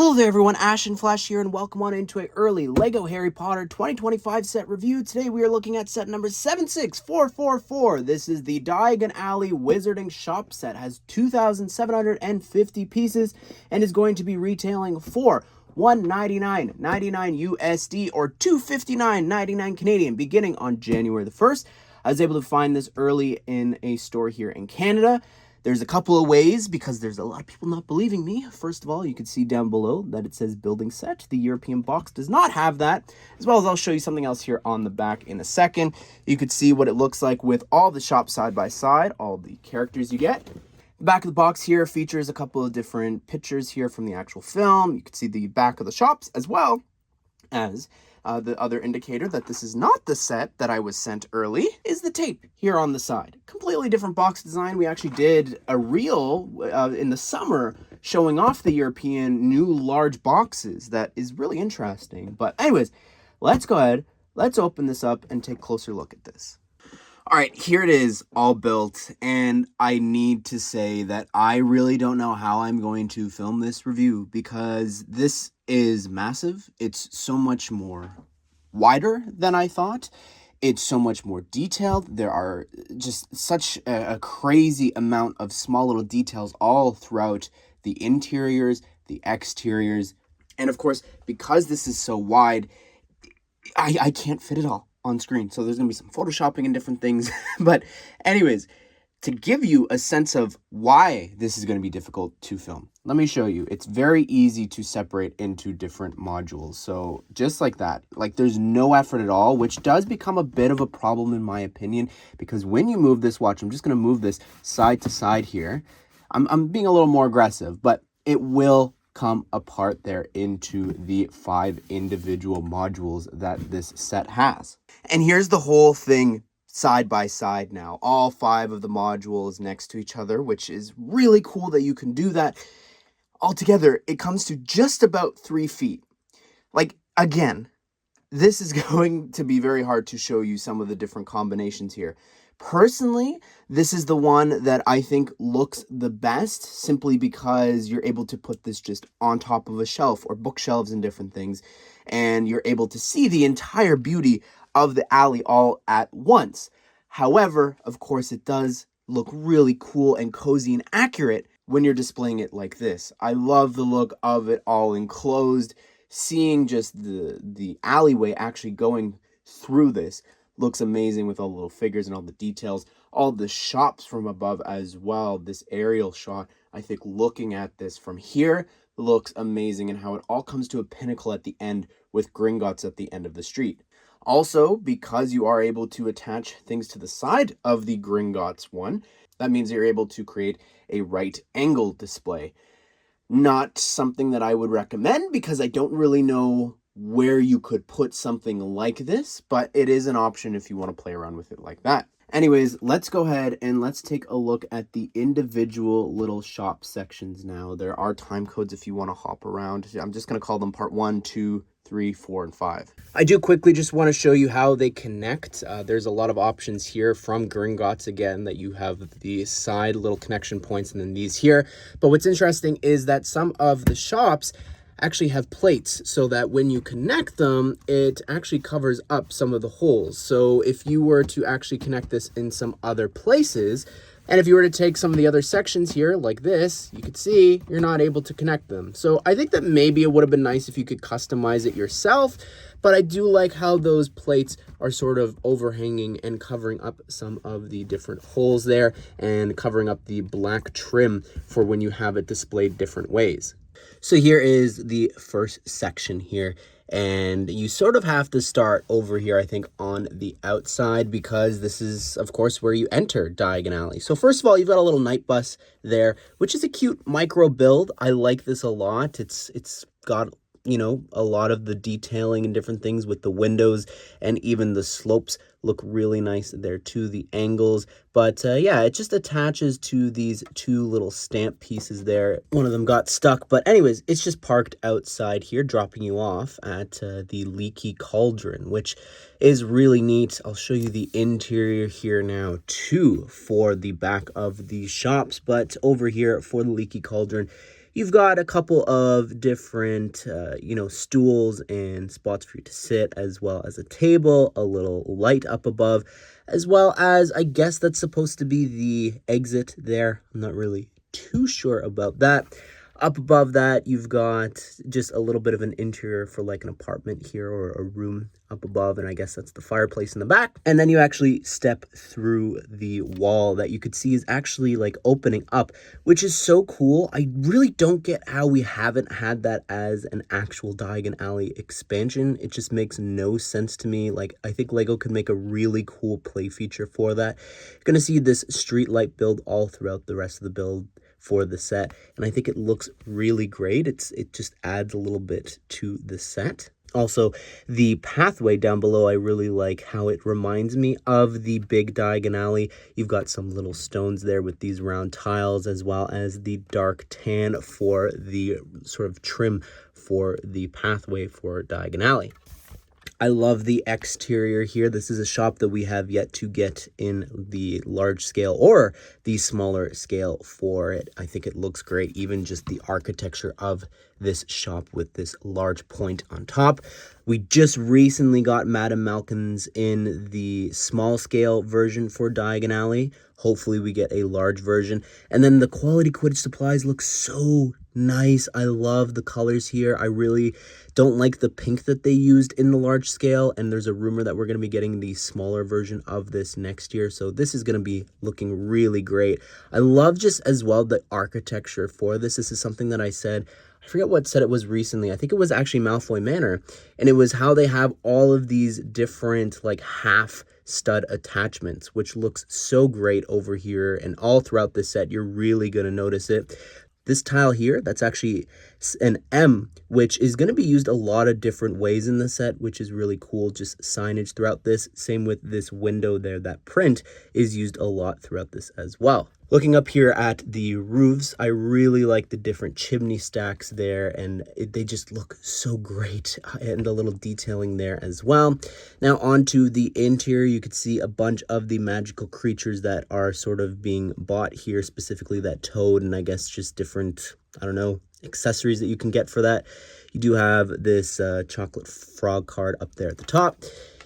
Hello there everyone, Ash and Flash here, and welcome on into an early LEGO Harry Potter 2025 set review. Today we are looking at set number 76444. This is the Diagon Alley Wizarding Shops set, has 2,750 pieces, and is going to be retailing for $199.99 USD or $259.99 Canadian, beginning on January the 1st. I was able to find this early in a store here in Canada. There's a couple of ways, because there's a lot of people not believing me. First of all, you can see down below that it says building set. The European box does not have that, as well as I'll show you something else here on the back in a second. You could see what it looks like with all the shops side by side, all the characters you get. The back of the box here features a couple of different pictures here from the actual film. You can see the back of the shops, as well as the other indicator that this is not the set that I was sent early is the tape here on the side. Completely different box design. We actually did a reel in the summer showing off the European new large boxes that is really interesting. But anyways, let's go ahead, let's open this up and take a closer look at this. All right, here it is, all built, and I need to say that I really don't know how I'm going to film this review, because this is massive. It's so much more wider than I thought. It's so much more detailed. There are just such a crazy amount of small little details all throughout the interiors, the exteriors, and of course, because this is so wide, I can't fit it all on screen. So there's going to be some photoshopping and different things. But anyways, to give you a sense of why this is going to be difficult to film, let me show you. It's very easy to separate into different modules. So just like that, like there's no effort at all, which does become a bit of a problem in my opinion, because when you move this, watch, I'm just going to move this side to side here. I'm being a little more aggressive, but it will come apart there into the 5 individual modules that this set has. And here's the whole thing side by side now, all 5 of the modules next to each other, which is really cool that you can do that. Altogether, it comes to just about 3 feet. Like, again, this is going to be very hard to show you some of the different combinations here. Personally, this is the one that I think looks the best, simply because you're able to put this just on top of a shelf or bookshelves and different things, and you're able to see the entire beauty of the alley all at once. However, of course, it does look really cool and cozy and accurate when you're displaying it like this. I love the look of it all enclosed. Seeing just the alleyway actually going through this looks amazing with all the little figures and all the details, all the shops from above as well. This aerial shot, I think looking at this from here looks amazing, and how it all comes to a pinnacle at the end with Gringotts at the end of the street. Also, because you are able to attach things to the side of the Gringotts one, that means you're able to create a right angle display. Not something that I would recommend, because I don't really know where you could put something like this, but it is an option if you want to play around with it like that. Anyways, let's go ahead and let's take a look at the individual little shop sections now. There are time codes if you want to hop around. I'm just going to call them part 1, 2, 3, 4, and 5. I do quickly just want to show you how they connect. There's a lot of options here from Gringotts again, that you have the side little connection points and then these here. But what's interesting is that some of the shops actually have plates, so that when you connect them, it actually covers up some of the holes. So if you were to actually connect this in some other places, and if you were to take some of the other sections here, like this, you could see you're not able to connect them. So I think that maybe it would have been nice if you could customize it yourself, but I do like how those plates are sort of overhanging and covering up some of the different holes there, and covering up the black trim for when you have it displayed different ways. So here is the first section here, and you sort of have to start over here, I think, on the outside, because this is, of course, where you enter Diagon Alley. So first of all, you've got a little night bus there, which is a cute micro build. I like this a lot. It's got, you know, a lot of the detailing and different things with the windows, and even the slopes look really nice there too, the angles. But yeah, it just attaches to these 2 little stamp pieces there. One of them got stuck, but anyways, it's just parked outside here, dropping you off at the Leaky Cauldron, which is really neat. I'll show you the interior here now too for the back of the shops, but over here for the Leaky Cauldron, You've got a couple of different, stools and spots for you to sit, as well as a table, a little light up above, as well as, I guess that's supposed to be the exit there. I'm not really too sure about that. Up above that, you've got just a little bit of an interior for like an apartment here or a room up above, and I guess that's the fireplace in the back. And then you actually step through the wall that you could see is actually like opening up, which is so cool. I really don't get how we haven't had that as an actual Diagon Alley expansion. It just makes no sense to me. Like, I think Lego could make a really cool play feature for that. You're gonna see this street light build all throughout the rest of the build for the set, and I think it looks really great. It just adds a little bit to the set. Also, the pathway down below, I really like how it reminds me of the big Diagon Alley. You've got some little stones there with these round tiles, as well as the dark tan for the sort of trim for the pathway for Diagon Alley. I love the exterior here. This is a shop that we have yet to get in the large scale or the smaller scale for it. I think it looks great, even just the architecture of this shop with this large point on top. We just recently got Madame Malkin's in the small scale version for Diagon Alley. Hopefully we get a large version. And then the quality Quidditch supplies look so nice. I love the colors here. I really don't like the pink that they used in the large scale, and there's a rumor that we're going to be getting the smaller version of this next year, so this is going to be looking really great. I love just as well the architecture for this. This is something that I said, I forget what set it was recently. I think it was actually Malfoy Manor, and it was how they have all of these different like half stud attachments, which looks so great over here, and all throughout this set you're really going to notice it. This tile here, that's actually an M, which is going to be used a lot of different ways in the set, which is really cool. Just signage throughout this. Same with this window there. That print is used a lot throughout this as well. Looking up here at the roofs, I really like the different chimney stacks there, and they just look so great, and a little detailing there as well. Now onto the interior, you could see a bunch of the magical creatures that are sort of being bought here, specifically that toad, and I guess just different, I don't know, accessories that you can get for that. You do have this chocolate frog card up there at the top.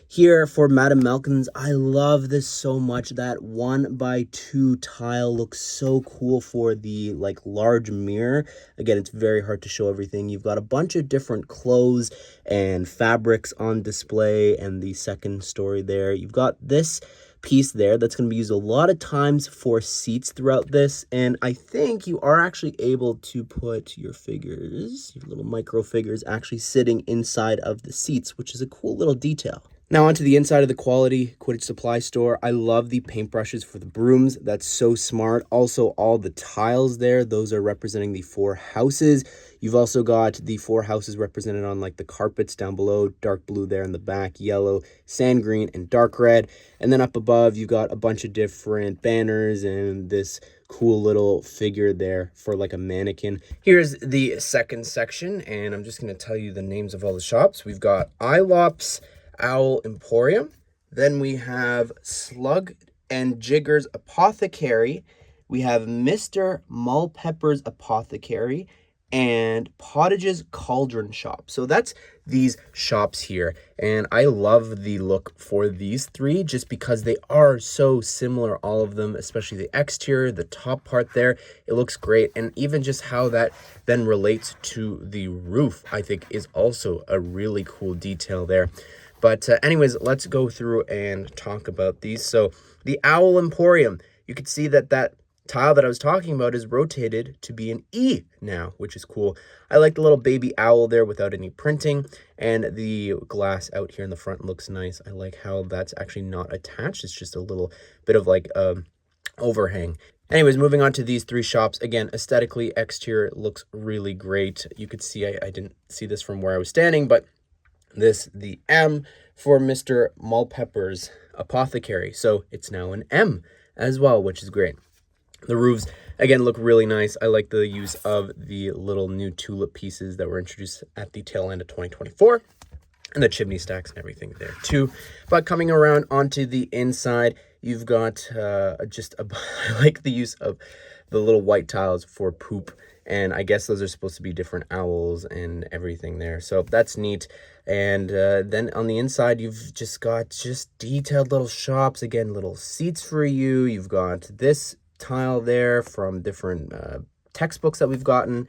Here for Madame Malkin's, I love this so much. That 1x2 tile looks so cool for the like large mirror. Again, it's very hard to show everything. You've got a bunch of different clothes and fabrics on display, and the second story there. You've got this piece there that's going to be used a lot of times for seats throughout this, and I think you are actually able to put your figures, your little micro figures, actually sitting inside of the seats, which is a cool little detail. Now onto the inside of the quality Quidditch supply store. I love the paintbrushes for the brooms. That's so smart. Also, all the tiles there, those are representing the 4 houses. You've also got the 4 houses represented on like the carpets down below, dark blue there in the back, yellow, sand green, and dark red. And then up above, you've got a bunch of different banners and this cool little figure there for like a mannequin. Here's the second section, and I'm just going to tell you the names of all the shops. We've got Ilop's Owl Emporium. Then we have Slug and Jigger's Apothecary. We have Mr. Mulpepper's Apothecary and Pottage's Cauldron Shop. So that's these shops here, and I love the look for these 3 just because they are so similar, all of them, especially the exterior, the top part there. It looks great, and even just how that then relates to the roof, I think, is also a really cool detail there. But anyways, let's go through and talk about these. So the Owl Emporium, you can see that that tile that I was talking about is rotated to be an E now, which is cool. I like the little baby owl there without any printing, and the glass out here in the front looks nice. I like how that's actually not attached. It's just a little bit of like overhang. Anyways, moving on to these 3 shops. Again, aesthetically, exterior looks really great. You could see, I didn't see this from where I was standing, but the M for Mr. Mulpepper's Apothecary. So it's now an M as well, which is great. The roofs, again, look really nice. I like the use of the little new tulip pieces that were introduced at the tail end of 2024. And the chimney stacks and everything there too. But coming around onto the inside, you've got I like the use of the little white tiles for poop And I guess those are supposed to be different owls and everything there. So that's neat. And then on the inside, you've just got detailed little shops. Again, little seats for you. You've got this tile there from different textbooks that we've gotten.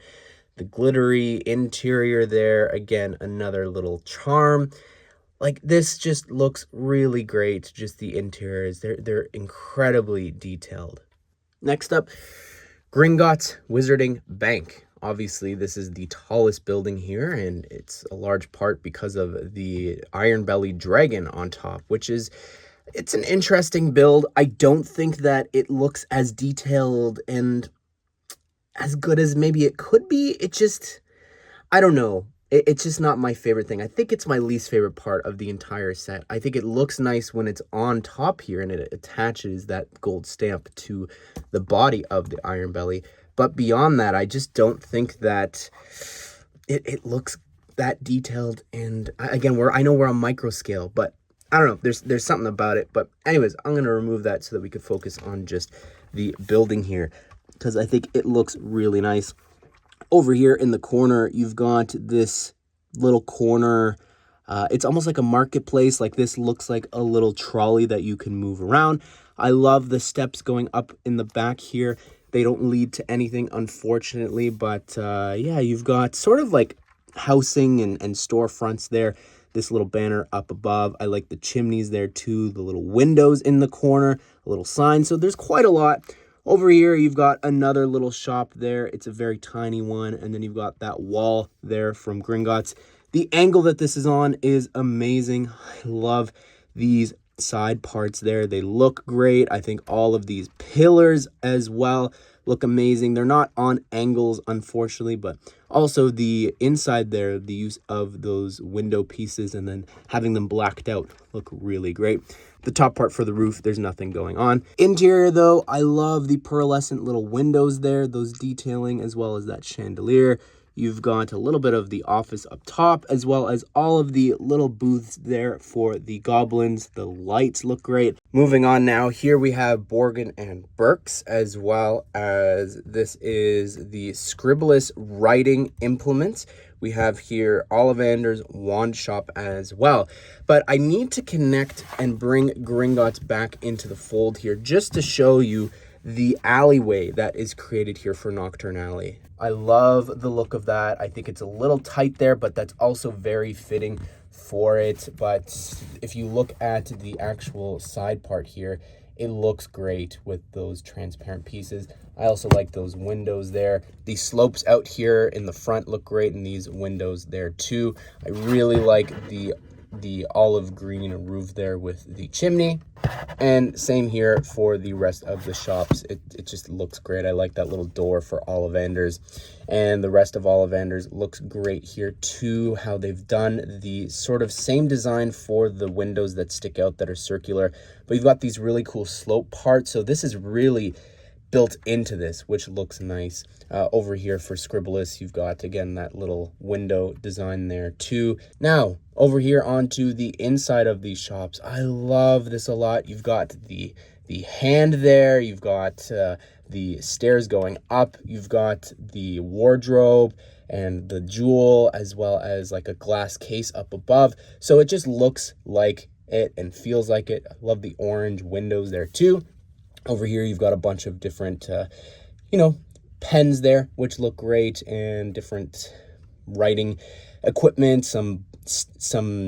The glittery interior there. Again, another little charm. Like, this just looks really great. Just the interiors, they're incredibly detailed. Next up, Gringotts Wizarding Bank. Obviously, this is the tallest building here, and it's a large part because of the iron-bellied dragon on top, it's an interesting build. I don't think that it looks as detailed and as good as maybe it could be. I don't know. It's just not my favorite thing. I think it's my least favorite part of the entire set. I think it looks nice when it's on top here and it attaches that gold stamp to the body of the Iron Belly. But beyond that, I just don't think that it looks that detailed. And again, I know we're on micro scale, but I don't know. There's something about it. But anyways, I'm going to remove that so that we can focus on just the building here, because I think it looks really nice. Over here in the corner, you've got this little corner. It's almost like a marketplace. Like, this looks like a little trolley that you can move around. I love the steps going up in the back here. They don't lead to anything, unfortunately. But yeah, you've got sort of like housing and storefronts there. This little banner up above. I like the chimneys there too. The little windows in the corner. A little sign. So there's quite a lot. Over here, you've got another little shop there. It's a very tiny one. And then you've got that wall there from Gringotts. The angle that this is on is amazing. I love these side parts there. They look great. I think all of these pillars as well look amazing. They're not on angles, unfortunately, but also the inside there, the use of those window pieces and then having them blacked out look really great. The top part for the roof, there's nothing going on. Interior, though, I love the pearlescent little windows there, those detailing, as well as that chandelier. You've got a little bit of the office up top, as well as all of the little booths there for the goblins. The lights look great. Moving on now, here we have Borgin and Burke's, as well as this is the Scribblus writing implements. We have here Ollivander's wand shop as well. But I need to connect and bring Gringotts back into the fold here just to show you the alleyway that is created here for Nocturne Alley. I love the look of that. I think it's a little tight there, but that's also very fitting for it. But if you look at the actual side part here, it looks great with those transparent pieces. I also like those windows there. The slopes out here in the front look great, and these windows there too. I really like the olive green roof there with the chimney. And same here for the rest of the shops. It just looks great. I like that little door for Ollivander's. And the rest of Ollivander's looks great here too. How they've done the sort of same design for the windows that stick out that are circular. But you've got these really cool slope parts. So this is really built into this, which looks nice. Over here for Scribblus, you've got, again, that little window design there too. Now, over here onto the inside of these shops, I love this a lot. You've got the hand there. You've got the stairs going up. You've got the wardrobe and the jewel, as well as like a glass case up above. So it just looks like it and feels like it. I love the orange windows there too. Over here, you've got a bunch of different, pens there, which look great, and different writing equipment, some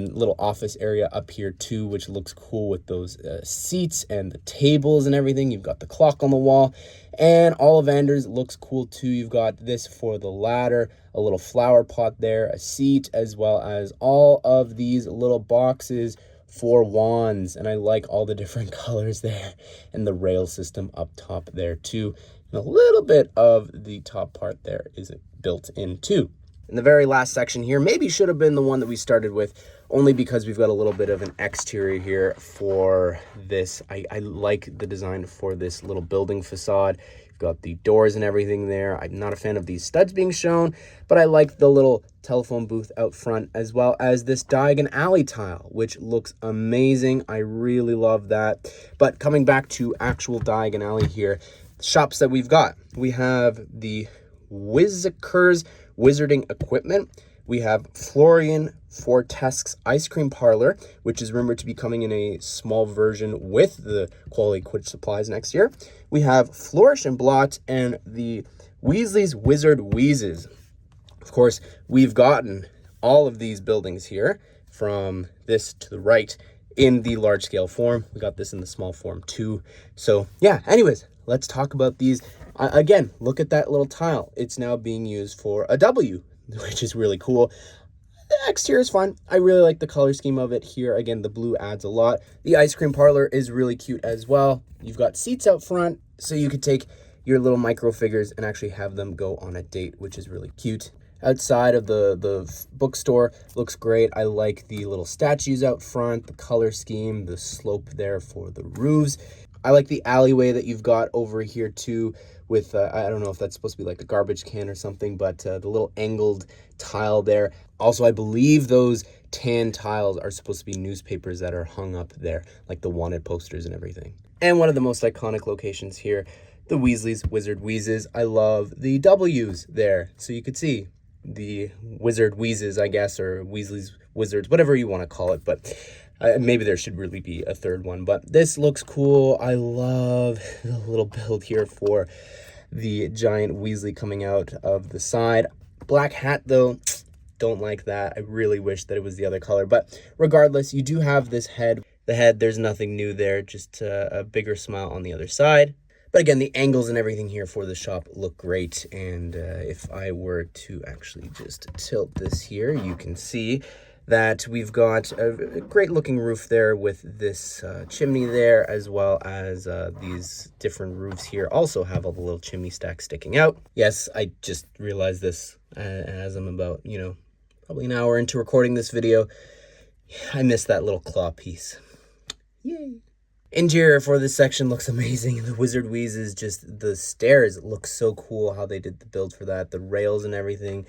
little office area up here too, which looks cool with those seats and the tables and everything. You've got the clock on the wall, and Ollivander's looks cool too. You've got this for the ladder, a little flower pot there, a seat, as well as all of these little boxes for wands. And I like all the different colors there, and the rail system up top there too. And a little bit of the top part there is built in too. And the very last section here maybe should have been the one that we started with, only because we've got a little bit of an exterior here for this. I like the design for this little building facade. You've got the doors and everything there. I'm not a fan of these studs being shown, but I like the little telephone booth out front, as well as this Diagon Alley tile, which looks amazing. I really love that. But coming back to actual Diagon Alley here, shops that we've got, we have the Microfigures Wizarding Equipment. We have Florian Fortesque's Ice Cream Parlor, which is rumored to be coming in a small version with the quality Quidditch supplies next year. We have Flourish and Blot and the Weasley's Wizard Wheezes. Of course, we've gotten all of these buildings here from this to the right in the large scale form. We got this in the small form too. So yeah, anyways, let's talk about these. Again, look at that little tile. It's now being used for a W, which is really cool. The exterior is fun. I really like the color scheme of it here. Again, the blue adds a lot. The ice cream parlor is really cute as well. You've got seats out front, so you could take your little Microfigures and actually have them go on a date, which is really cute. Outside of the bookstore looks great. I like the little statues out front, the color scheme, the slope there for the roofs. I like the alleyway that you've got over here too with, I don't know if that's supposed to be like a garbage can or something, but the little angled tile there. Also, I believe those tan tiles are supposed to be newspapers that are hung up there, like the wanted posters and everything. And one of the most iconic locations here, the Weasley's Wizard Wheezes. I love the W's there, so you could see the Wizard Wheezes, I guess, or Weasley's Wizards, whatever you want to call it, but maybe there should really be a third one. But this looks cool. I love the little build here for the giant Weasley coming out of the side. Black hat, though, don't like that. I really wish that it was the other color. But regardless, you do have this head. The head, there's nothing new there, just a bigger smile on the other side. But again, the angles and everything here for the shop look great. And if I were to actually just tilt this here, you can see that we've got a great looking roof there with this chimney there, as well as these different roofs here also have all the little chimney stacks sticking out. Yes, I just realized this as I'm about, probably an hour into recording this video. I missed that little claw piece. Yay. Interior for this section looks amazing. The Wizard Wheezes, just the stairs look so cool how they did the build for that. The rails and everything.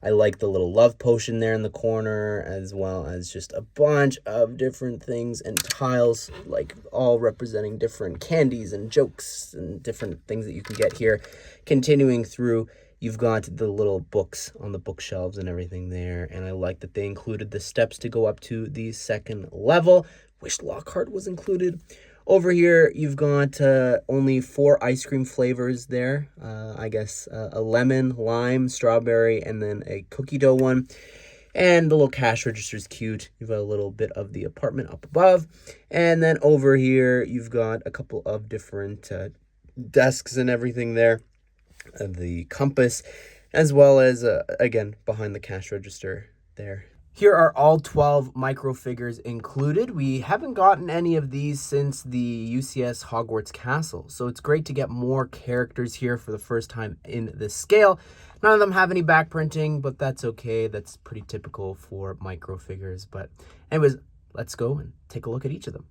I like the little love potion there in the corner, as well as just a bunch of different things and tiles, like all representing different candies and jokes and different things that you can get here. Continuing through, you've got the little books on the bookshelves and everything there. And I like that they included the steps to go up to the second level. Wish Lockhart was included. Over here, you've got only 4 ice cream flavors there. I guess a lemon, lime, strawberry, and then a cookie dough one. And the little cash register is cute. You've got a little bit of the apartment up above. And then over here, you've got a couple of different desks and everything there. The compass, as well as, again, behind the cash register there. Here are all 12 Microfigures included. We haven't gotten any of these since the UCS Hogwarts Castle, so it's great to get more characters here for the first time in this scale. None of them have any back printing, but that's okay. That's pretty typical for Microfigures. But anyways, let's go and take a look at each of them.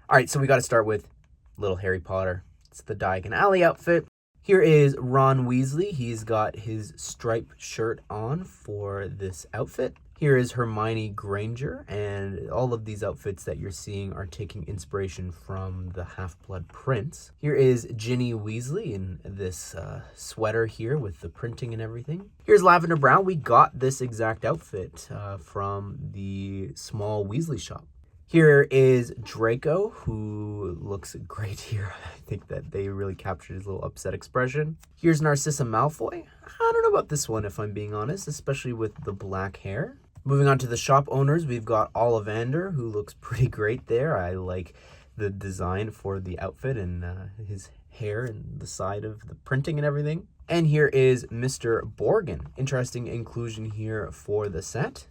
All right, so we got to start with little Harry Potter. It's the Diagon Alley outfit. Here is Ron Weasley. He's got his striped shirt on for this outfit. Here is Hermione Granger, and all of these outfits that you're seeing are taking inspiration from the Half-Blood Prince. Here is Ginny Weasley in this sweater here with the printing and everything. Here's Lavender Brown. We got this exact outfit from the small Weasley shop. Here is Draco, who looks great here. I think that they really captured his little upset expression. Here's Narcissa Malfoy. I don't know about this one, if I'm being honest, especially with the black hair. Moving on to the shop owners, we've got Ollivander, who looks pretty great there. I like the design for the outfit and his hair and the side of the printing and everything. And here is Mr. Borgin. Interesting inclusion here for the set.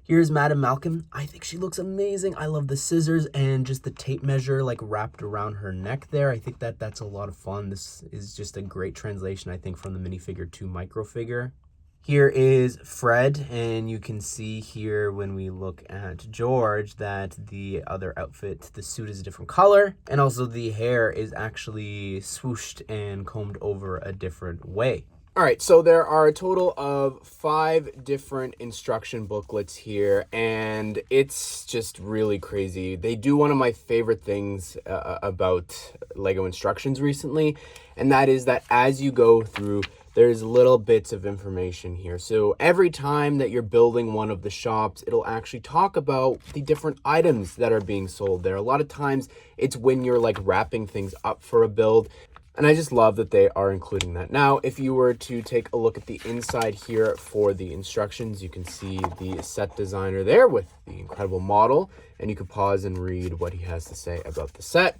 Here's Madame Malkin. I think she looks amazing. I love the scissors and just the tape measure like wrapped around her neck there. I think that that's a lot of fun. This is just a great translation, I think, from the minifigure to microfigure. Here is Fred, and you can see here when we look at George that the other outfit, the suit is a different color, and also the hair is actually swooshed and combed over a different way. All right, so there are a total of 5 different instruction booklets here, and it's just really crazy. They do one of my favorite things about LEGO instructions recently, and that is that as you go through there's little bits of information here. So every time that you're building one of the shops, it'll actually talk about the different items that are being sold there. A lot of times it's when you're like wrapping things up for a build. And I just love that they are including that. Now, if you were to take a look at the inside here for the instructions, you can see the set designer there with the incredible model, and you can pause and read what he has to say about the set.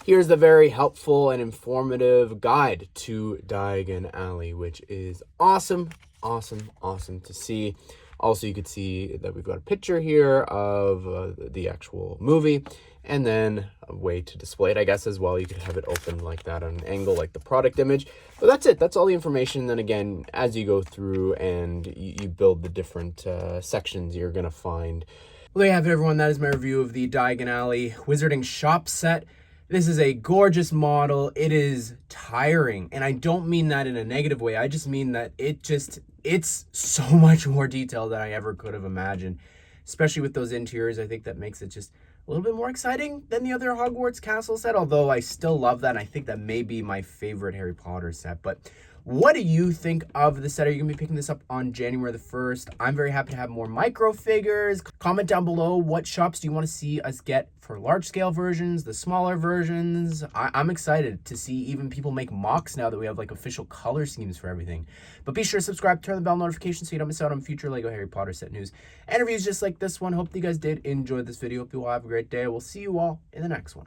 Here's the very helpful and informative guide to Diagon Alley, which is awesome, awesome, awesome to see. Also, you could see that we've got a picture here of the actual movie, and then a way to display it, I guess, as well. You could have it open like that on an angle, like the product image. But that's it. That's all the information. Then again, as you go through and you build the different sections, you're going to find. Well, there you have it, everyone. That is my review of the Diagon Alley Wizarding Shop set. This is a gorgeous model. It is tiring, and I don't mean that in a negative way. I just mean that it's so much more detail than I ever could have imagined, especially with those interiors. I think that makes it just a little bit more exciting than the other Hogwarts Castle set, although I still love that, and I think that may be my favorite Harry Potter set. But what do you think of the set? Are you going to be picking this up on January the 1st? I'm very happy to have more Microfigures. Comment down below what shops do you want to see us get for large-scale versions, the smaller versions. I'm excited to see even people make mocks now that we have like official color schemes for everything. But be sure to subscribe, turn the bell notification so you don't miss out on future LEGO Harry Potter set news and reviews just like this one. Hope that you guys did enjoy this video. Hope you all have a great day. We'll see you all in the next one.